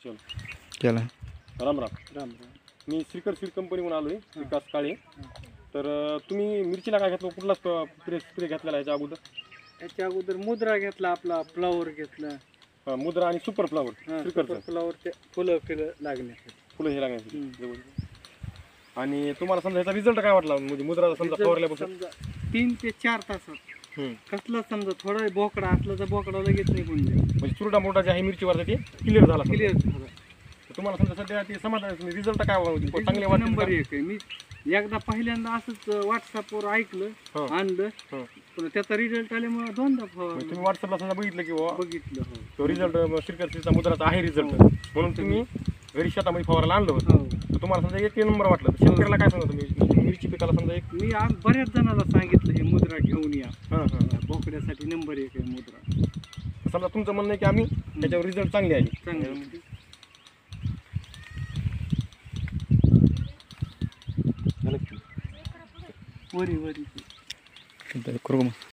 चल केला. राम राम. राम राम. मी श्रीकर सीड कंपनीहून आलो आहे, विकास काळे. तर तुम्ही मिरचीला काय घेतलं, कुठला स्प्रे घेतलेला याच्या अगोदर? याच्या अगोदर मुद्रा घेतला, आपला फ्लॉवर घेतला, मुद्रा आणि सुपर फ्लावर श्रीकरचं फ्लॉवर ते फुलं लागण्यासाठी. फुलं हे लागण्यासाठी. आणि तुम्हाला समजा ह्याचा रिझल्ट काय वाटला, म्हणजे मुद्रा समजा फवारल्यापासून? समजा 3 ते 4 तासात कसला समजा थोडा बोकडा असला तर बोकडा लगेच निघून जाईल. म्हणजे चुरडा मोठा जे आहे मिरचीवर ते क्लिअर झाला. क्लिअर झाला. तुम्हाला समजा सध्या ते समाधान रिझल्ट काय चांगले नंबर 1 आहे. मी एकदा पहिल्यांदा असंच व्हॉट्सअपवर ऐकलं, आणलं, पण त्याचा रिझल्ट आल्यामुळे दोनदा तुम्ही व्हॉट्सअपला समजा बघितलं की बघितलं. तो रिझल्ट श्रीकरचा मुद्राचा आहे रिझल्ट, म्हणून तुम्ही घरी शेतामध्ये फवारायला आणलं होतं. तर तुम्हाला समजा 1 नंबर वाटलं. शेतकऱ्याला काय सांगा तुम्ही मिरची पिकाला समजा मी बऱ्याच जणांना सांगितलं हे मुद्रा घेऊन या, बोकड्यासाठी नंबर 1 आहे मुद्रा. समजा तुमचं म्हणणं आहे की आम्ही त्याच्यावर रिझल्ट चांगले आहे. चांगलं वरी करू मग.